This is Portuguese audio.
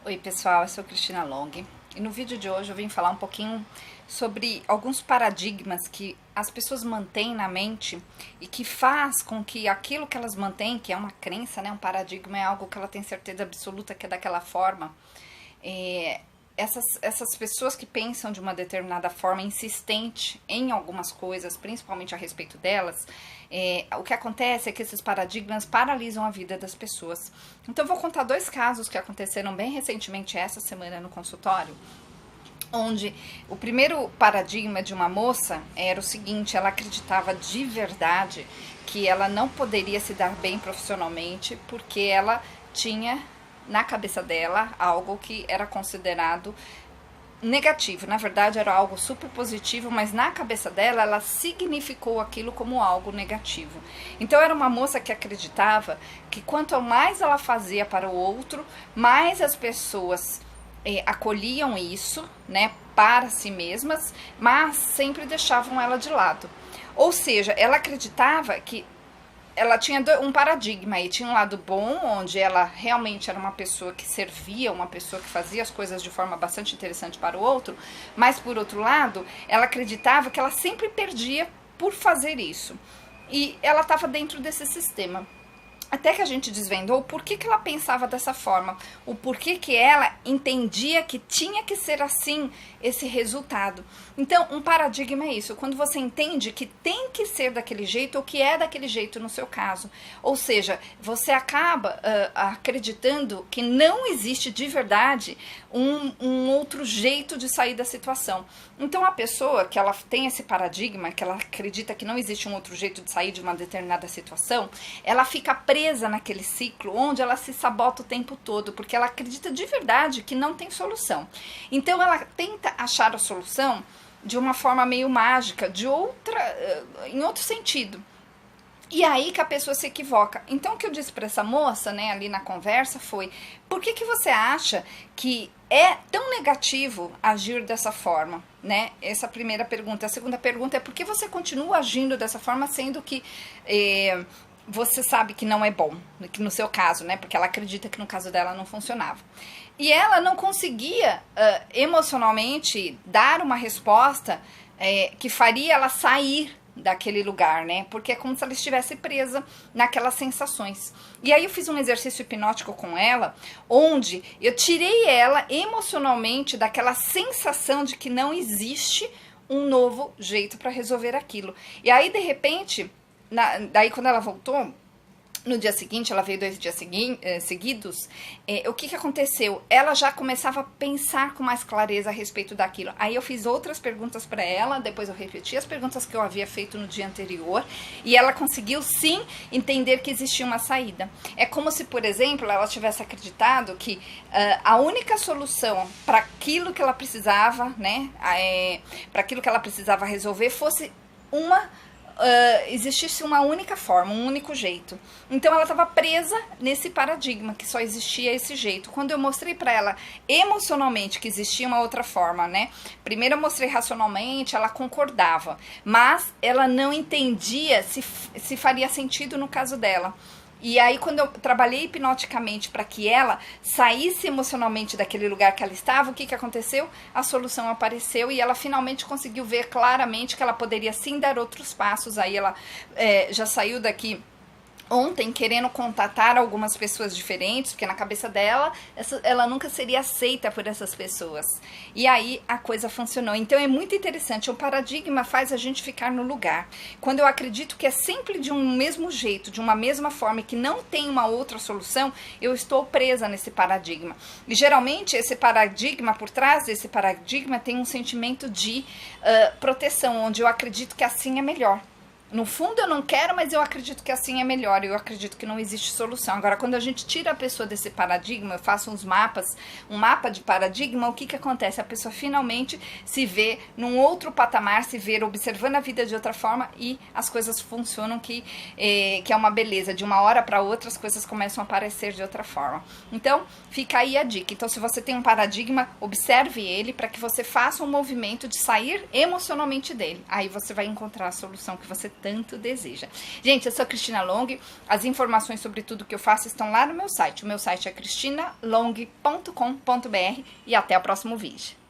Oi pessoal, eu sou Cristina Long e no vídeo de hoje eu vim falar um pouquinho sobre alguns paradigmas que as pessoas mantêm na mente e que faz com que aquilo que elas mantêm, que é uma crença, né, um paradigma é algo que ela tem certeza absoluta que é daquela forma, essas pessoas que pensam de uma determinada forma insistente em algumas coisas, principalmente a respeito delas, o que acontece é que esses paradigmas paralisam a vida das pessoas. Então eu vou contar dois casos que aconteceram bem recentemente essa semana no consultório, onde o primeiro paradigma de uma moça era o seguinte: ela acreditava de verdade que ela não poderia se dar bem profissionalmente porque ela tinha na cabeça dela algo que era considerado negativo. Na verdade era algo super positivo, mas na cabeça dela ela significou aquilo como algo negativo. Então era uma moça que acreditava que quanto mais ela fazia para o outro, mais as pessoas acolhiam isso, né, para si mesmas, mas sempre deixavam ela de lado. Ou seja, ela acreditava que ela tinha um paradigma aí, tinha um lado bom, onde ela realmente era uma pessoa que servia, uma pessoa que fazia as coisas de forma bastante interessante para o outro, mas por outro lado, ela acreditava que ela sempre perdia por fazer isso. E ela estava dentro desse sistema. Até que a gente desvendou o porquê que ela pensava dessa forma, o porquê que ela entendia que tinha que ser assim esse resultado. Então, um paradigma é isso, quando você entende que tem que ser daquele jeito ou que é daquele jeito no seu caso. Ou seja, você acaba acreditando que não existe de verdade um outro jeito de sair da situação. Então, a pessoa que ela tem esse paradigma, que ela acredita que não existe um outro jeito de sair de uma determinada situação, ela fica presa naquele ciclo onde ela se sabota o tempo todo, porque ela acredita de verdade que não tem solução. Então ela tenta achar a solução de uma forma meio mágica, em outro sentido. E aí que a pessoa se equivoca. Então o que eu disse para essa moça, né, ali na conversa foi: por que você acha que é tão negativo agir dessa forma, né? Essa é a primeira pergunta. A segunda pergunta é: por que você continua agindo dessa forma, sendo que você sabe que não é bom, que no seu caso, né? Porque ela acredita que no caso dela não funcionava. E ela não conseguia emocionalmente dar uma resposta que faria ela sair daquele lugar, né? Porque é como se ela estivesse presa naquelas sensações. E aí eu fiz um exercício hipnótico com ela, onde eu tirei ela emocionalmente daquela sensação de que não existe um novo jeito para resolver aquilo. E aí, de repente, daí quando ela voltou, no dia seguinte, ela veio 2 dias seguidos, o que aconteceu? Ela já começava a pensar com mais clareza a respeito daquilo. Aí eu fiz outras perguntas para ela, depois eu repeti as perguntas que eu havia feito no dia anterior, e ela conseguiu sim entender que existia uma saída. É como se, por exemplo, ela tivesse acreditado que a única solução para aquilo que ela precisava, né, para aquilo que ela precisava resolver fosse existisse uma única forma, um único jeito. Então ela estava presa nesse paradigma que só existia esse jeito. Quando eu mostrei para ela emocionalmente que existia uma outra forma, né? Primeiro eu mostrei racionalmente, ela concordava, mas ela não entendia se faria sentido no caso dela. E aí, quando eu trabalhei hipnoticamente para que ela saísse emocionalmente daquele lugar que ela estava, o que aconteceu? A solução apareceu e ela finalmente conseguiu ver claramente que ela poderia sim dar outros passos. Aí ela já saiu daqui ontem querendo contatar algumas pessoas diferentes, porque na cabeça dela ela nunca seria aceita por essas pessoas. E aí a coisa funcionou. Então é muito interessante, o paradigma faz a gente ficar no lugar. Quando eu acredito que é sempre de um mesmo jeito, de uma mesma forma e que não tem uma outra solução, eu estou presa nesse paradigma. E geralmente esse paradigma, por trás desse paradigma, tem um sentimento de proteção, onde eu acredito que assim é melhor. No fundo eu não quero, mas eu acredito que assim é melhor, eu acredito que não existe solução. Agora, quando a gente tira a pessoa desse paradigma, eu faço uns mapas, um mapa de paradigma, o que acontece? A pessoa finalmente se vê num outro patamar, se vê observando a vida de outra forma e as coisas funcionam, que é uma beleza. De uma hora para outra as coisas começam a aparecer de outra forma. Então, fica aí a dica. Então, se você tem um paradigma, observe ele para que você faça um movimento de sair emocionalmente dele. Aí você vai encontrar a solução que você tanto deseja. Gente, eu sou Cristina Long, as informações sobre tudo que eu faço estão lá no meu site. O meu site é cristinalong.com.br e até o próximo vídeo.